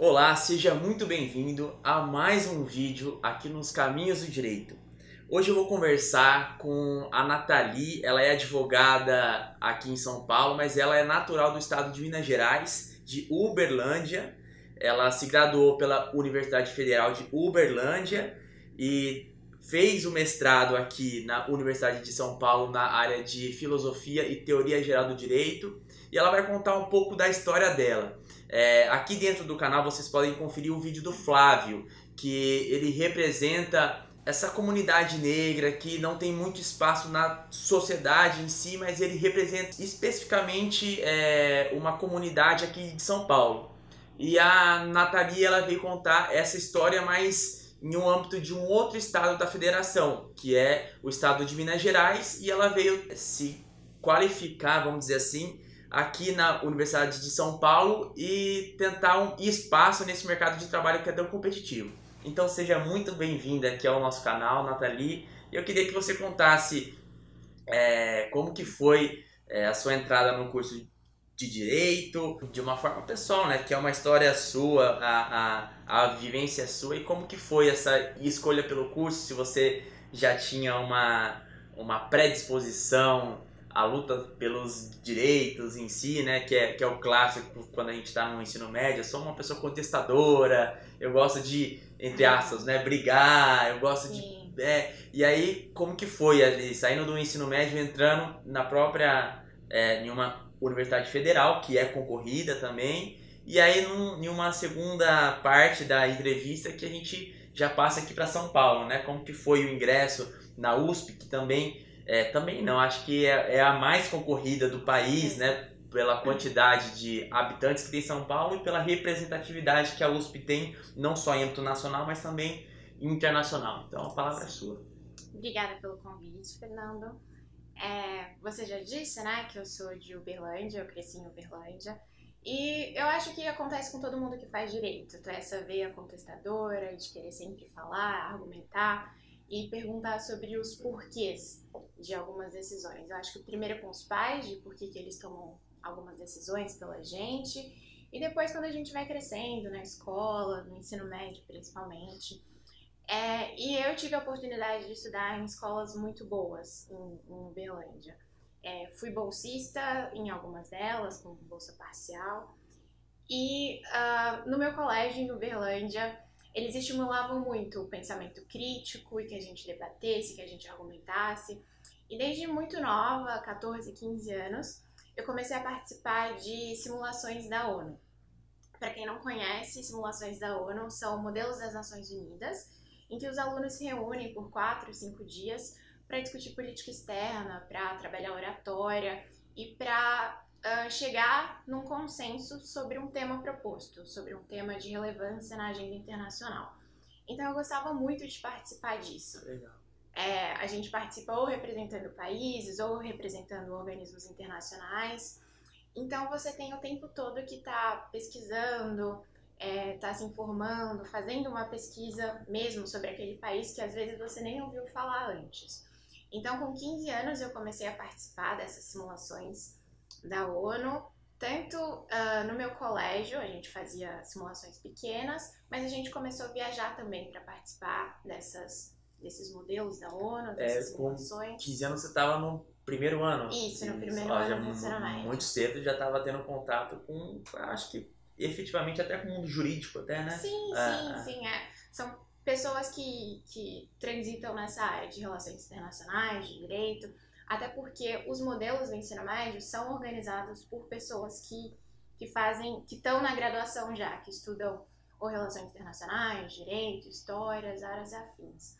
Olá, seja muito bem-vindo a mais um vídeo aqui nos Caminhos do Direito. Hoje eu vou conversar com a Nathalie, ela é advogada aqui em São Paulo, mas ela é natural do estado de Minas Gerais, de Uberlândia. Ela se graduou pela Universidade Federal de Uberlândia e fez o mestrado aqui na Universidade de São Paulo na área de Filosofia e Teoria Geral do Direito. E ela vai contar um pouco da história dela. Aqui dentro do canal vocês podem conferir o vídeo do Flávio, que ele representa essa comunidade negra que não tem muito espaço na sociedade em si, mas ele representa especificamente uma comunidade aqui de São Paulo. E a Nathalie, ela veio contar essa história, mas em um âmbito de um outro estado da federação, que é o estado de Minas Gerais, e ela veio se qualificar, vamos dizer assim, aqui na Universidade de São Paulo e tentar um espaço nesse mercado de trabalho que é tão competitivo. Então seja muito bem-vinda aqui ao nosso canal, Nathalie. Eu queria que você contasse como que foi a sua entrada no curso de Direito, de uma forma pessoal, né? Que é uma história sua, a vivência sua, e como que foi essa escolha pelo curso, se você já tinha uma predisposição a luta pelos direitos em si, né, que é o clássico quando a gente está no ensino médio. Eu sou uma pessoa contestadora, eu gosto de, entre aspas, né, brigar, eu gosto de... e aí, como que foi ali, saindo do ensino médio, entrando na própria, em uma universidade federal, que é concorrida também, e aí em uma segunda parte da entrevista que a gente já passa aqui para São Paulo, né, como que foi o ingresso na USP, que também não, acho que é a mais concorrida do país, né? Pela quantidade de habitantes que tem São Paulo e pela representatividade que a USP tem, não só em âmbito nacional, mas também internacional. Então a palavra é sua. Obrigada pelo convite, Fernando. Você já disse, né, que eu sou de Uberlândia, eu cresci em Uberlândia. E eu acho que acontece com todo mundo que faz direito, essa veia contestadora, de querer sempre falar, argumentar e perguntar sobre os porquês de algumas decisões. Eu acho que primeiro com os pais, de por que eles tomam algumas decisões pela gente, e depois quando a gente vai crescendo na escola, no ensino médio principalmente. E eu tive a oportunidade de estudar em escolas muito boas em Uberlândia. Fui bolsista em algumas delas, com bolsa parcial. E no meu colégio em Uberlândia, eles estimulavam muito o pensamento crítico e que a gente debatesse, que a gente argumentasse. E desde muito nova, 14, 15 anos, eu comecei a participar de simulações da ONU. Para quem não conhece, simulações da ONU são modelos das Nações Unidas, em que os alunos se reúnem por 4, 5 dias para discutir política externa, para trabalhar oratória e para chegar num consenso sobre um tema proposto, sobre um tema de relevância na agenda internacional. Então eu gostava muito de participar disso. Legal. A gente participa ou representando países ou representando organismos internacionais. Então você tem o tempo todo que está pesquisando, tá se informando, fazendo uma pesquisa mesmo sobre aquele país que às vezes você nem ouviu falar antes. Então, com 15 anos, eu comecei a participar dessas simulações da ONU, tanto no meu colégio, a gente fazia simulações pequenas, mas a gente começou a viajar também para participar desses modelos da ONU, dessas simulações. Com 15 anos você estava no primeiro ano? Isso, no primeiro ano do ensino médio. Muito cedo já estava tendo contato com, acho que efetivamente até com o mundo jurídico, até, né? Sim. São pessoas que transitam nessa área de relações internacionais, de direito, até porque os modelos do ensino médio são organizados por pessoas que estão na graduação já, que estudam ou relações internacionais, direito, histórias, áreas afins.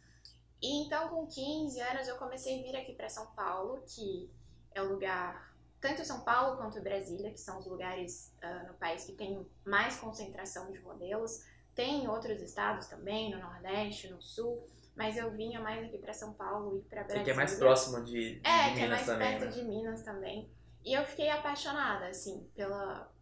E então, com 15 anos, eu comecei a vir aqui para São Paulo, que é o lugar, tanto São Paulo quanto Brasília, que são os lugares no país que tem mais concentração de modelos. Tem em outros estados também, no Nordeste, no Sul, mas eu vinha mais aqui para São Paulo e para Brasília. Que é mais próximo de Minas que é mais também, perto né? de Minas também. E eu fiquei apaixonada, assim,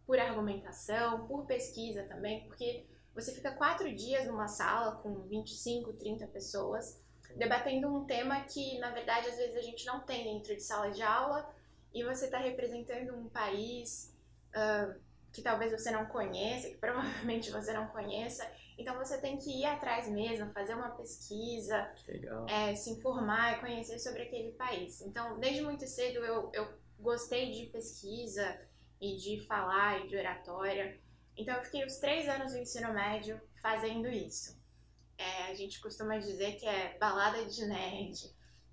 por argumentação, por pesquisa também, porque você fica 4 dias numa sala com 25, 30 pessoas, debatendo um tema que, na verdade, às vezes a gente não tem dentro de sala de aula, e você está representando um país que talvez você não conheça, que provavelmente você não conheça. Então você tem que ir atrás mesmo, fazer uma pesquisa, se informar e conhecer sobre aquele país. Então, desde muito cedo eu gostei de pesquisa e de falar e de oratória. Então eu fiquei os 3 anos do ensino médio fazendo isso. A gente costuma dizer que é balada de nerd,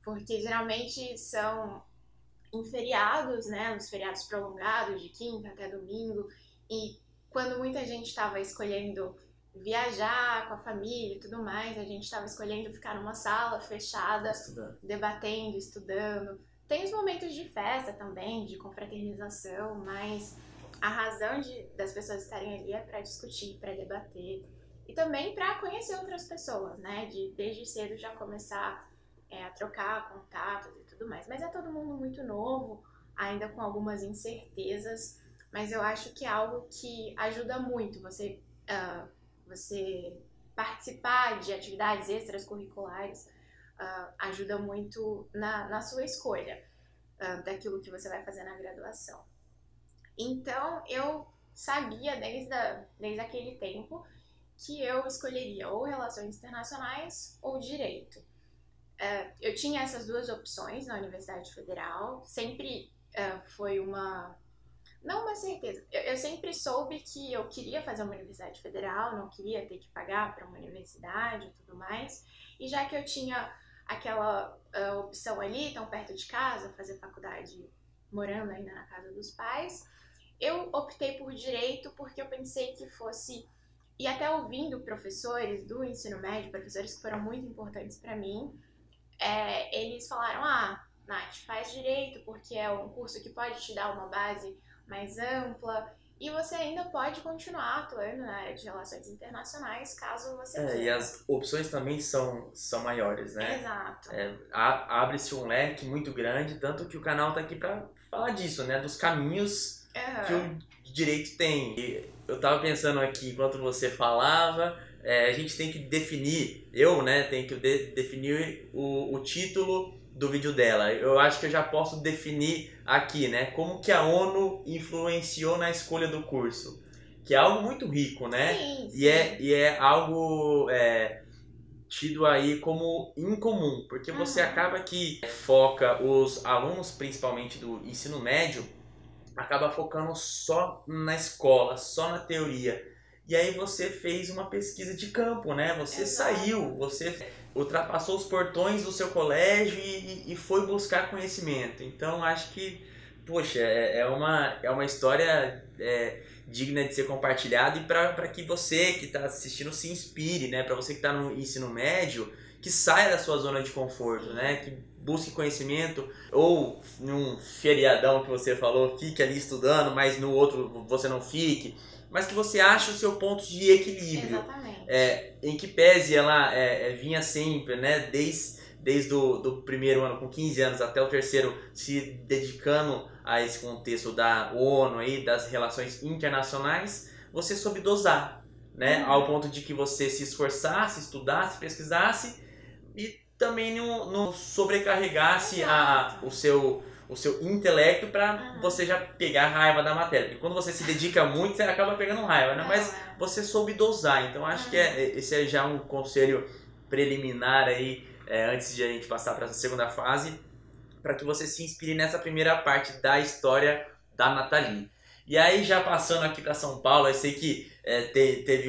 porque geralmente são em feriados, né, nos feriados prolongados, de quinta até domingo, e quando muita gente estava escolhendo viajar com a família e tudo mais, a gente estava escolhendo ficar numa sala fechada, debatendo, estudando. Tem os momentos de festa também, de confraternização, mas a razão das pessoas estarem ali é para discutir, para debater, e também para conhecer outras pessoas, né, de desde cedo já começar a trocar contatos e tudo mais. Mas é todo mundo muito novo, ainda com algumas incertezas, mas eu acho que é algo que ajuda muito você participar de atividades extracurriculares, ajuda muito na sua escolha daquilo que você vai fazer na graduação. Então, eu sabia desde aquele tempo que eu escolheria ou Relações Internacionais ou Direito. Eu tinha essas 2 opções na Universidade Federal, sempre foi não uma certeza, eu sempre soube que eu queria fazer uma Universidade Federal, não queria ter que pagar para uma universidade e tudo mais, e já que eu tinha aquela opção ali, tão perto de casa, fazer faculdade morando ainda na casa dos pais, eu optei por Direito porque eu pensei que fosse, e até ouvindo professores do ensino médio, professores que foram muito importantes para mim, eles falaram, Nath, faz Direito porque é um curso que pode te dar uma base mais ampla e você ainda pode continuar atuando na área de relações internacionais caso você queira. E as opções também são maiores, né? Exato. Abre-se um leque muito grande, tanto que o canal tá aqui para falar disso, né? Dos caminhos que o direito tem. E eu tava pensando aqui, enquanto você falava, a gente tem que definir, tenho que definir o título do vídeo dela. Eu acho que eu já posso definir aqui, né? Como que a ONU influenciou na escolha do curso. Que é algo muito rico, né? Sim, sim. E é algo tido aí como incomum, porque você acaba que foca os alunos, principalmente do ensino médio, acaba focando só na escola, só na teoria. E aí você fez uma pesquisa de campo, né? Você saiu, você ultrapassou os portões do seu colégio e foi buscar conhecimento. Então acho que, poxa, é uma história digna de ser compartilhada, e para que você que está assistindo se inspire, né? Para você que está no ensino médio, que saia da sua zona de conforto, né? Que busque conhecimento, ou num feriadão que você falou, fique ali estudando, mas no outro você não fique, mas que você ache o seu ponto de equilíbrio. Exatamente. Em que pese ela vinha sempre, né? Desde do primeiro ano, com 15 anos, até o terceiro, se dedicando a esse contexto da ONU, aí, das relações internacionais, você soube dosar, né? Ao ponto de que você se esforçasse, estudasse, pesquisasse e também não sobrecarregasse o seu intelecto para você já pegar raiva da matéria. Porque quando você se dedica muito, você acaba pegando raiva, né? Mas você soube dosar. Então acho que esse é já um conselho preliminar aí, antes de a gente passar para essa segunda fase, para que você se inspire nessa primeira parte da história da Nathalie. E aí, já passando aqui para São Paulo, eu sei que teve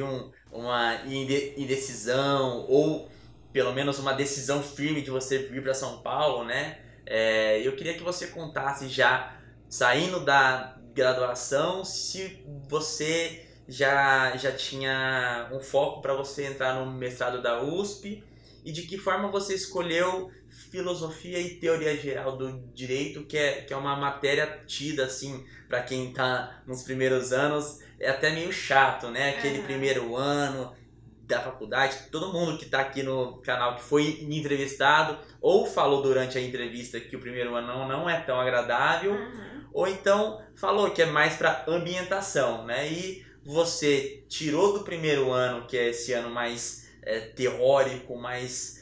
uma indecisão, ou pelo menos uma decisão firme de você vir para São Paulo, né? Eu queria que você contasse, já saindo da graduação, se você já tinha um foco para você entrar no mestrado da USP, e de que forma você escolheu filosofia e teoria geral do direito, que é uma matéria tida, assim, para quem está nos primeiros anos, é até meio chato, né? Aquele primeiro ano da faculdade, todo mundo que está aqui no canal que foi entrevistado ou falou durante a entrevista que o primeiro ano não é tão agradável, ou então falou que é mais para ambientação, né? E você tirou do primeiro ano, que é esse ano mais teórico, mais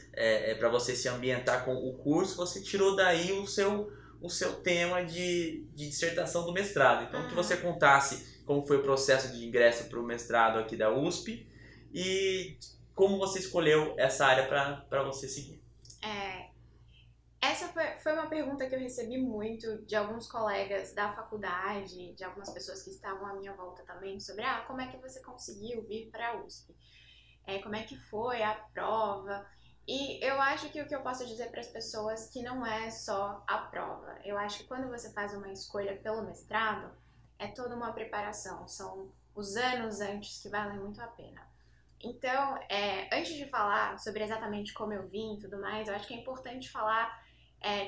para você se ambientar com o curso, você tirou daí o seu tema de dissertação do mestrado. Então que você contasse como foi o processo de ingresso para o mestrado aqui da USP e como você escolheu essa área para você seguir. Essa foi uma pergunta que eu recebi muito de alguns colegas da faculdade, de algumas pessoas que estavam à minha volta também, sobre como é que você conseguiu vir para a USP? Como é que foi a prova? E eu acho que o que eu posso dizer para as pessoas que não é só a prova. Eu acho que quando você faz uma escolha pelo mestrado, é toda uma preparação, são os anos antes que valem muito a pena. Então, antes de falar sobre exatamente como eu vim e tudo mais, eu acho que é importante falar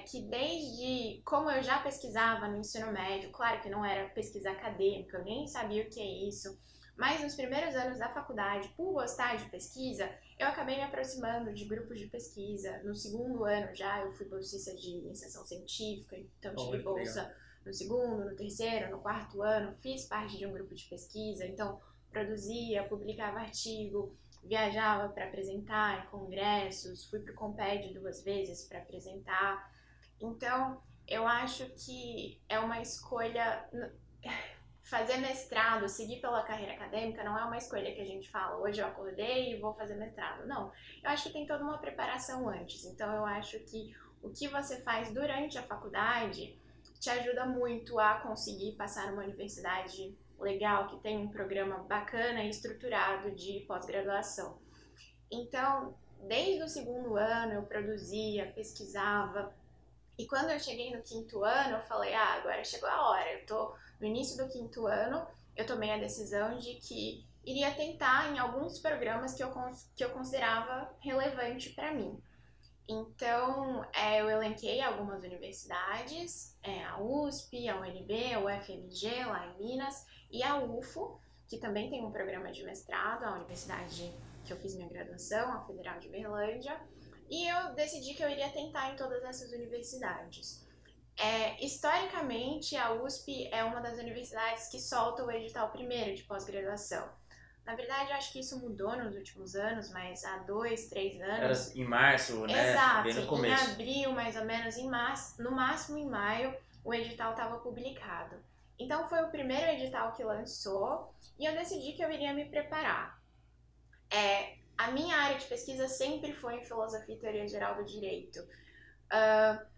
que desde como eu já pesquisava no ensino médio, claro que não era pesquisa acadêmica, eu nem sabia o que é isso, mas nos primeiros anos da faculdade, por gostar de pesquisa, eu acabei me aproximando de grupos de pesquisa. No segundo ano já eu fui bolsista de iniciação científica, então tive bolsa no segundo, no terceiro, no quarto ano, fiz parte de um grupo de pesquisa, então produzia, publicava artigo, viajava para apresentar em congressos, fui para o Comped 2 vezes para apresentar. Então, eu acho que é uma escolha. Fazer mestrado, seguir pela carreira acadêmica, não é uma escolha que a gente fala, hoje eu acordei e vou fazer mestrado. Não. Eu acho que tem toda uma preparação antes. Então, eu acho que o que você faz durante a faculdade te ajuda muito a conseguir passar numa universidade legal, que tem um programa bacana e estruturado de pós-graduação. Então, desde o segundo ano eu produzia, pesquisava, e quando eu cheguei no quinto ano eu falei, agora chegou a hora, eu tô no início do quinto ano, eu tomei a decisão de que iria tentar em alguns programas que eu considerava relevante para mim. Então, eu elenquei algumas universidades, a USP, a UNB, a UFMG, lá em Minas, e a UFO, que também tem um programa de mestrado, a universidade que eu fiz minha graduação, a Federal de Berlândia, e eu decidi que eu iria tentar em todas essas universidades. Historicamente, a USP é uma das universidades que solta o edital primeiro de pós-graduação. Na verdade, eu acho que isso mudou nos últimos anos, mas há 2, 3 anos... Era em março, né? Exato, bem no começo. Em abril, mais ou menos, em março, no máximo em maio, o edital estava publicado. Então, foi o primeiro edital que lançou e eu decidi que eu iria me preparar. A minha área de pesquisa sempre foi em filosofia e teoria geral do direito.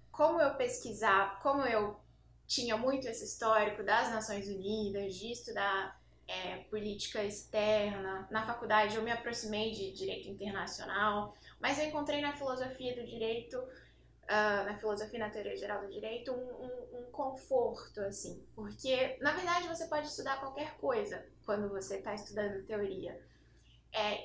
Como eu tinha muito esse histórico das Nações Unidas, de estudar política externa, na faculdade eu me aproximei de direito internacional, mas eu encontrei na filosofia do direito, na filosofia e na teoria geral do direito, um conforto, assim, porque, na verdade, você pode estudar qualquer coisa quando você está estudando teoria.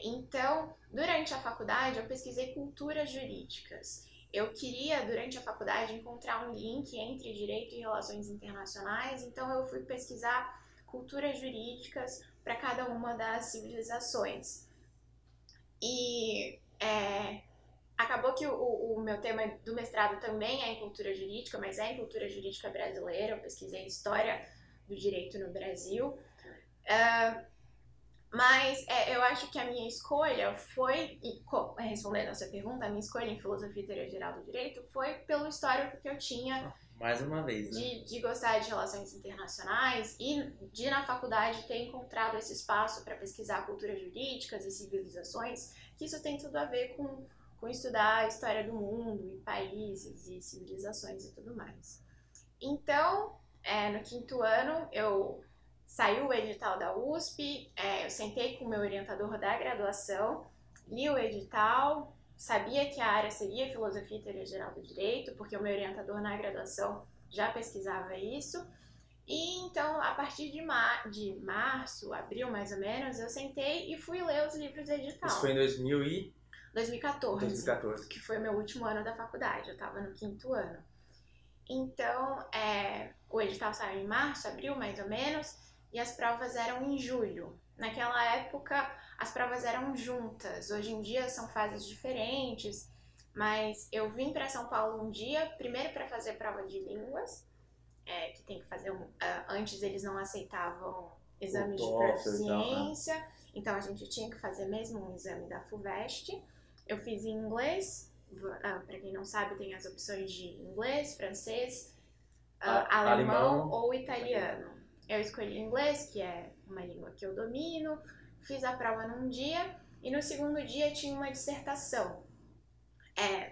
Então, durante a faculdade, eu pesquisei culturas jurídicas. Eu queria, durante a faculdade, encontrar um link entre direito e relações internacionais, então eu fui pesquisar culturas jurídicas para cada uma das civilizações. E acabou que o meu tema do mestrado também é em cultura jurídica, mas é em cultura jurídica brasileira. Eu pesquisei história do direito no Brasil. Mas eu acho que a minha escolha foi, respondendo a sua pergunta, a minha escolha em filosofia e teoria geral do direito foi pelo histórico que eu tinha mais uma vez, né? de gostar de relações internacionais e de, na faculdade, ter encontrado esse espaço para pesquisar culturas jurídicas e civilizações, que isso tem tudo a ver com estudar a história do mundo e países e civilizações e tudo mais. Então, no quinto ano, saiu o edital da USP, eu sentei com o meu orientador da graduação, li o edital, sabia que a área seria filosofia e teoria geral do direito, porque o meu orientador na graduação já pesquisava isso. E então, a partir de março, abril mais ou menos, eu sentei e fui ler os livros do edital. Isso foi em 2014, que foi o meu último ano da faculdade, eu estava no quinto ano. Então, o edital saiu em março, abril mais ou menos, e as provas eram em julho. Naquela época, as provas eram juntas. Hoje em dia são fases diferentes, mas eu vim para São Paulo um dia, primeiro para fazer prova de línguas, que tem que fazer antes eles não aceitavam exames de proficiência, então a gente tinha que fazer mesmo um exame da FUVEST. Eu fiz em inglês, para quem não sabe, tem as opções de inglês, francês, alemão ou italiano. Eu escolhi inglês, que é uma língua que eu domino, fiz a prova num dia e no segundo dia tinha uma dissertação.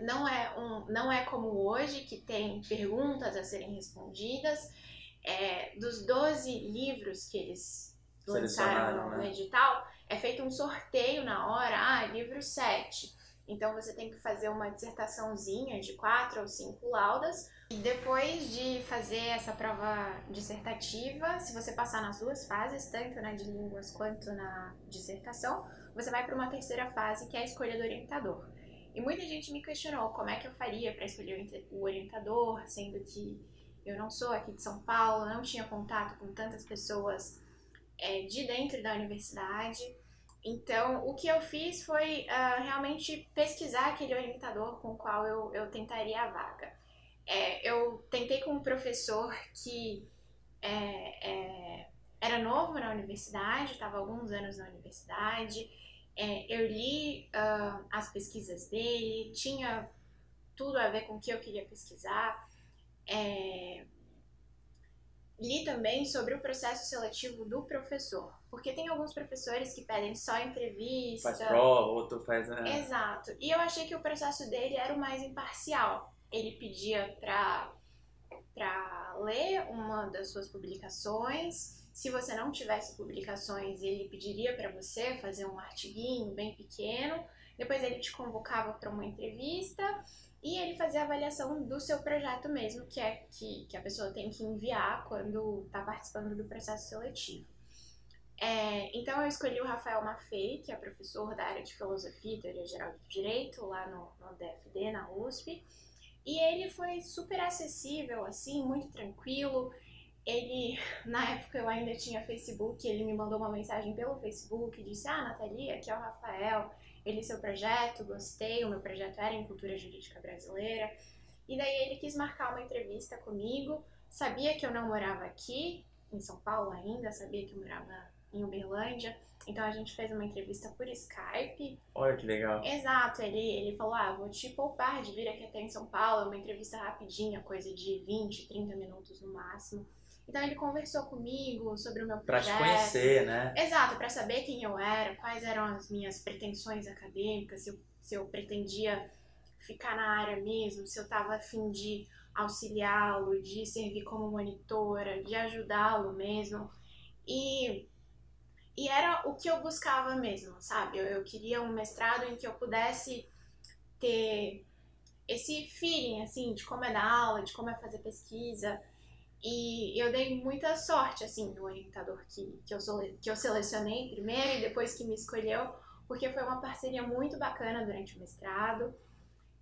Não é como hoje, que tem perguntas a serem respondidas. Dos 12 livros que eles lançaram no edital, é feito um sorteio na hora, livro 7. Então você tem que fazer uma dissertaçãozinha de 4 ou 5 laudas. E depois de fazer essa prova dissertativa, se você passar nas duas fases, tanto na de línguas quanto na dissertação, você vai para uma terceira fase, que é a escolha do orientador. E muita gente me questionou como é que eu faria para escolher o orientador, sendo que eu não sou aqui de São Paulo, não tinha contato com tantas pessoas de dentro da universidade. Então, o que eu fiz foi realmente pesquisar aquele orientador com o qual eu tentaria a vaga. Eu tentei com um professor que era novo na universidade, estava há alguns anos na universidade. Eu li as pesquisas dele, tinha tudo a ver com o que eu queria pesquisar. Li também sobre o processo seletivo do professor, porque tem alguns professores que pedem só entrevista. Faz prova, outro faz... Exato. E eu achei que o processo dele era o mais imparcial. Ele pedia para ler uma das suas publicações. Se você não tivesse publicações, ele pediria para você fazer um artiguinho bem pequeno. Depois ele te convocava para uma entrevista e ele fazia a avaliação do seu projeto mesmo, que a pessoa tem que enviar quando está participando do processo seletivo. Então eu escolhi o Rafael Maffei, que é professor da área de Filosofia e Teoria Geral do Direito, lá no DFD, na USP. E ele foi super acessível, assim, muito tranquilo. Ele, na época eu ainda tinha Facebook, ele me mandou uma mensagem pelo Facebook, disse: Nathalie, aqui é o Rafael, ele seu projeto, gostei, o meu projeto era em cultura jurídica brasileira. E daí ele quis marcar uma entrevista comigo, sabia que eu não morava aqui, em São Paulo ainda, sabia que eu morava em Uberlândia, então a gente fez uma entrevista por Skype. Olha que legal. Exato, ele falou, vou te poupar de vir aqui até em São Paulo, é uma entrevista rapidinha, coisa de 20, 30 minutos no máximo. Então ele conversou comigo sobre o meu projeto. Pra te conhecer, né? Exato, pra saber quem eu era, quais eram as minhas pretensões acadêmicas, se eu pretendia ficar na área mesmo, se eu tava a fim de auxiliá-lo, de servir como monitora, de ajudá-lo mesmo. E era o que eu buscava mesmo, sabe? Eu queria um mestrado em que eu pudesse ter esse feeling, assim, de como é dar aula, de como é fazer pesquisa. E eu dei muita sorte, assim, no orientador que eu selecionei primeiro e depois que me escolheu, porque foi uma parceria muito bacana durante o mestrado.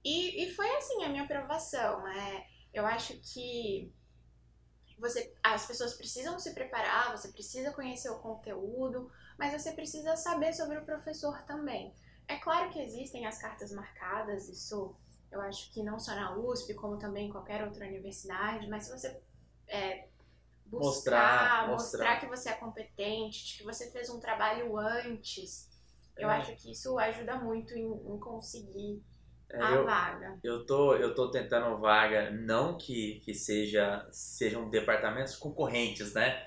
E foi, assim, a minha aprovação. Eu acho que as pessoas precisam se preparar, você precisa conhecer o conteúdo, mas você precisa saber sobre o professor também. É claro que existem as cartas marcadas, isso eu acho que não só na USP, como também em qualquer outra universidade, mas se você mostrar que você é competente, que você fez um trabalho antes, eu acho que isso ajuda muito em conseguir a vaga. Eu tô tentando vaga, não que sejam departamentos concorrentes, né?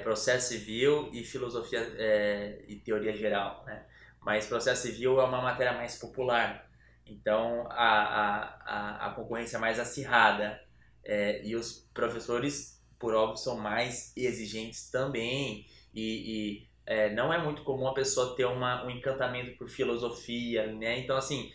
Processo civil e filosofia e teoria geral, né? Mas processo civil é uma matéria mais popular, então a concorrência é mais acirrada, e os professores, por óbvio, são mais exigentes também, e não é muito comum a pessoa ter um encantamento por filosofia, né? Então, assim,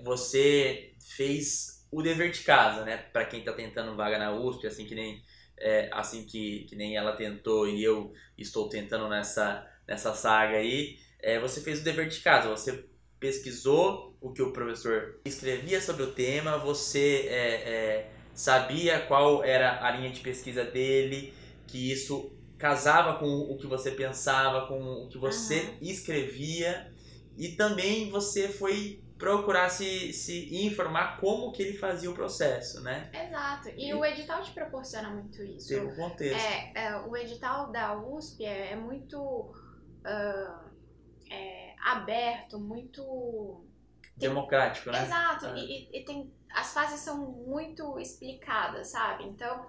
você fez o dever de casa, né? Para quem está tentando vaga na USP, assim que nem ela tentou e eu estou tentando nessa saga aí, você fez o dever de casa, você pesquisou o que o professor escrevia sobre o tema, você sabia qual era a linha de pesquisa dele, que isso casava com o que você pensava, com o que você escrevia, e também você foi procurar se informar como que ele fazia o processo, né? Exato, e o edital te proporciona muito isso. Tem um contexto. O edital da USP é muito aberto, muito... democrático, né? Exato, e as fases são muito explicadas, sabe? Então,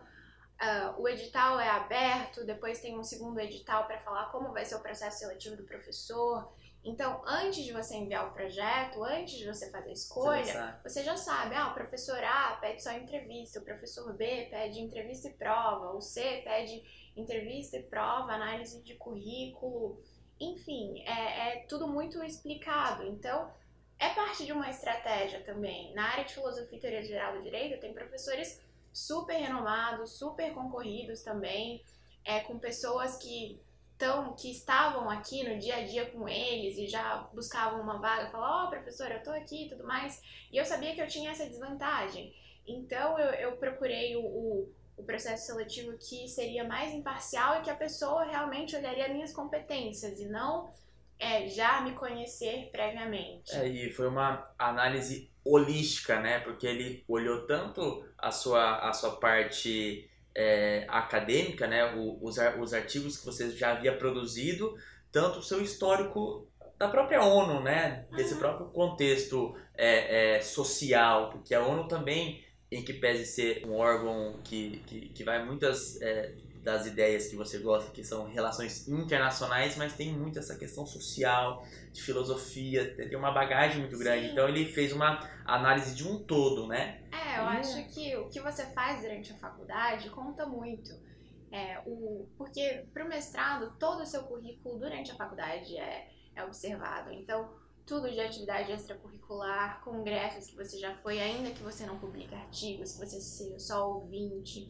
o edital é aberto, depois tem um segundo edital para falar como vai ser o processo seletivo do professor. Então, antes de você enviar o projeto, antes de você fazer a escolha, você já sabe, o professor A pede só entrevista, o professor B pede entrevista e prova, o C pede entrevista e prova, análise de currículo, enfim, é tudo muito explicado. Então, é parte de uma estratégia também. Na área de filosofia e teoria geral do direito, tem professores super renomados, super concorridos também, com pessoas que estavam aqui no dia a dia com eles e já buscavam uma vaga, falavam, professor, eu tô aqui e tudo mais, e eu sabia que eu tinha essa desvantagem. Então eu procurei o processo seletivo que seria mais imparcial e que a pessoa realmente olharia minhas competências e não já me conhecer previamente. E foi uma análise holística, né? Porque ele olhou tanto a sua parte acadêmica, né? Os artigos que você já havia produzido, tanto o seu histórico da própria ONU, né? Desse próprio contexto social, porque a ONU também, em que pese ser um órgão que vai muitas das ideias que você gosta, que são relações internacionais, mas tem muito essa questão social, de filosofia, tem uma bagagem muito grande. Sim. Então ele fez uma análise de um todo, né? Eu acho que o que você faz durante a faculdade conta muito. Porque para o mestrado, todo o seu currículo durante a faculdade é observado. Então, tudo de atividade extracurricular, congressos que você já foi, ainda que você não publique artigos, que você seja só ouvinte,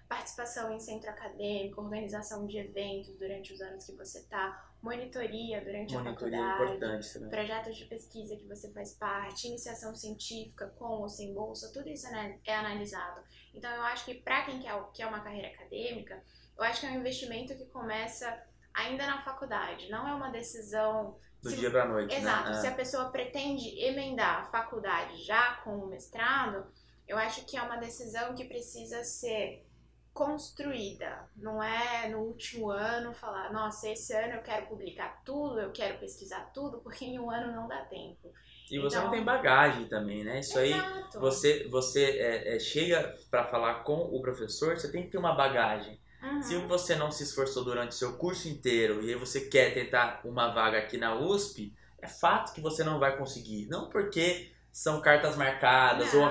participação em centro acadêmico, organização de eventos durante os anos que você está, monitoria durante a faculdade, importante também. Projetos de pesquisa que você faz parte, iniciação científica com ou sem bolsa, tudo isso é analisado. Então eu acho que para quem quer uma carreira acadêmica, eu acho que é um investimento que começa ainda na faculdade, não é uma decisão do dia para a noite. Exato, né? Se a pessoa pretende emendar a faculdade já com o mestrado, eu acho que é uma decisão que precisa ser construída, não é no último ano falar, nossa, esse ano eu quero publicar tudo, eu quero pesquisar tudo, porque em um ano não dá tempo. E você não tem bagagem também, né? Isso Exato. aí, você chega para falar com o professor, você tem que ter uma bagagem. Se você não se esforçou durante o seu curso inteiro e aí você quer tentar uma vaga aqui na USP, é fato que você não vai conseguir. Não porque são cartas marcadas ou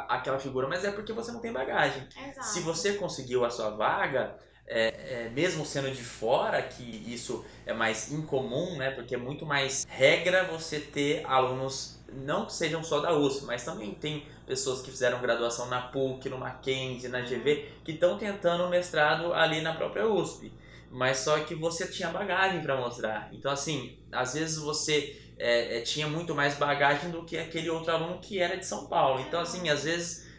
aquela figura, mas é porque você não tem bagagem. Exato. Se você conseguiu a sua vaga, mesmo sendo de fora, que isso é mais incomum, né? Porque é muito mais regra você ter alunos, não que sejam só da USP, mas também tem pessoas que fizeram graduação na PUC, no Mackenzie, na GV, que estão tentando um mestrado ali na própria USP. Mas só que você tinha bagagem para mostrar. Então, assim, às vezes você tinha muito mais bagagem do que aquele outro aluno que era de São Paulo. Então, assim, às vezes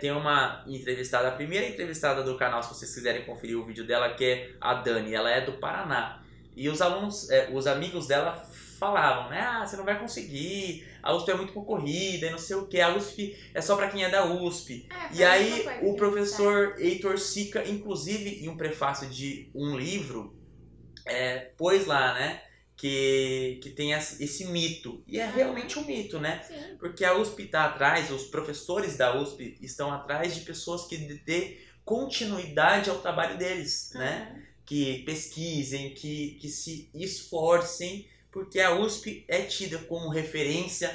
tem uma entrevistada, a primeira entrevistada do canal, se vocês quiserem conferir o vídeo dela, que é a Dani, ela é do Paraná. E os alunos, os amigos dela falavam, né? Você não vai conseguir, a USP é muito concorrida e não sei o que, a USP é só para quem é da USP. E aí o professor Heitor Sica, inclusive em um prefácio de um livro, pôs lá, né? Que tem esse mito. E é realmente um mito, né? Sim. Porque a USP está atrás, os professores da USP estão atrás de pessoas que dê continuidade ao trabalho deles, né? Que pesquisem, que se esforcem, porque a USP é tida como referência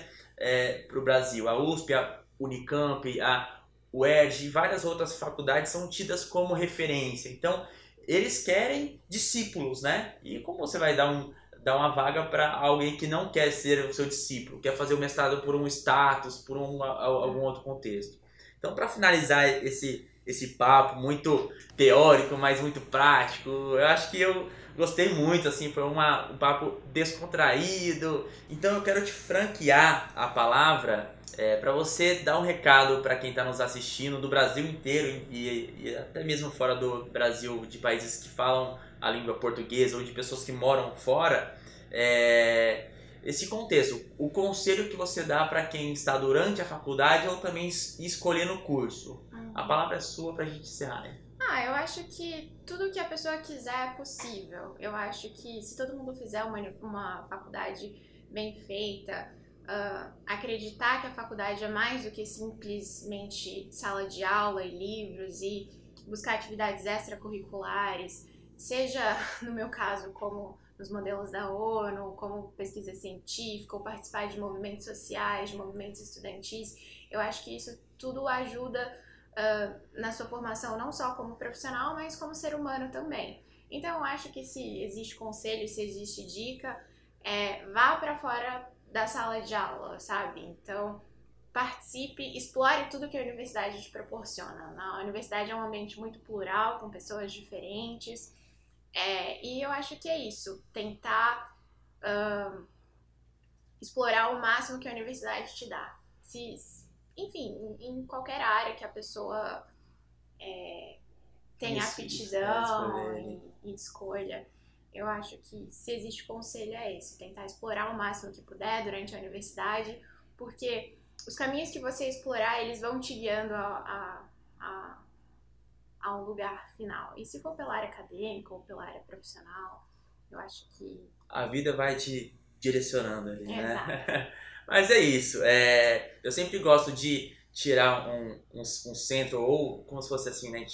para o Brasil. A USP, a Unicamp, a UERJ e várias outras faculdades são tidas como referência. Então, eles querem discípulos, né? E como você vai dar uma vaga para alguém que não quer ser o seu discípulo, quer fazer o mestrado por um status, por algum outro contexto? Então, para finalizar esse papo muito teórico, mas muito prático, eu acho que eu gostei muito, assim, foi um papo descontraído. Então, eu quero te franquear a palavra para você dar um recado para quem está nos assistindo do Brasil inteiro e até mesmo fora do Brasil, de países que falam a língua portuguesa ou de pessoas que moram fora, esse contexto, o conselho que você dá para quem está durante a faculdade ou também escolhendo o curso. A palavra é sua para a gente encerrar, né? Eu acho que tudo que a pessoa quiser é possível. Eu acho que se todo mundo fizer uma faculdade bem feita, acreditar que a faculdade é mais do que simplesmente sala de aula e livros e buscar atividades extracurriculares, seja, no meu caso, como nos modelos da ONU, como pesquisa científica, ou participar de movimentos sociais, de movimentos estudantis. Eu acho que isso tudo ajuda na sua formação, não só como profissional, mas como ser humano também. Então, eu acho que se existe conselho, se existe dica, vá para fora da sala de aula, sabe? Então, participe, explore tudo que a universidade te proporciona. A universidade é um ambiente muito plural, com pessoas diferentes, e eu acho que é isso, tentar explorar o máximo que a universidade te dá. Enfim, em qualquer área que a pessoa tenha aptidão e escolha. Eu acho que se existe conselho é esse, tentar explorar o máximo que puder durante a universidade, porque os caminhos que você explorar, eles vão te guiando a um lugar final. E se for pela área acadêmica ou pela área profissional, eu acho que a vida vai te direcionando ali, né? Exato. Mas é isso. Eu sempre gosto de tirar um centro, ou como se fosse assim, né?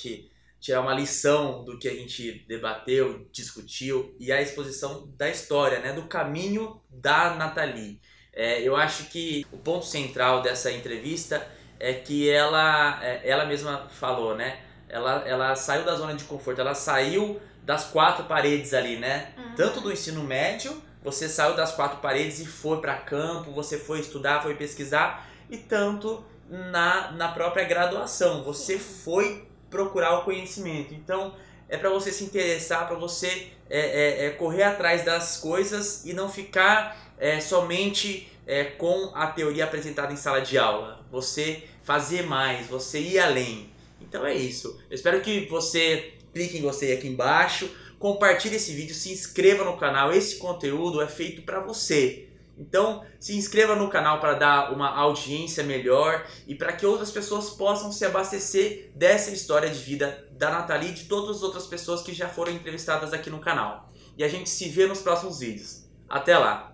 Tirar uma lição do que a gente debateu, discutiu, e a exposição da história, né? Do caminho da Nathalie. Eu acho que o ponto central dessa entrevista é que ela mesma falou, né? Ela saiu da zona de conforto, ela saiu das quatro paredes ali, né? Tanto do ensino médio, você saiu das quatro paredes e foi para campo, você foi estudar, foi pesquisar, e tanto na própria graduação, você foi procurar o conhecimento. Então, é para você se interessar, para você correr atrás das coisas e não ficar somente com a teoria apresentada em sala de aula. Você fazer mais, você ir além. Então é isso. Eu espero que você clique em gostei aqui embaixo, compartilhe esse vídeo, se inscreva no canal. Esse conteúdo é feito para você. Então, se inscreva no canal para dar uma audiência melhor e para que outras pessoas possam se abastecer dessa história de vida da Nathalie e de todas as outras pessoas que já foram entrevistadas aqui no canal. E a gente se vê nos próximos vídeos. Até lá!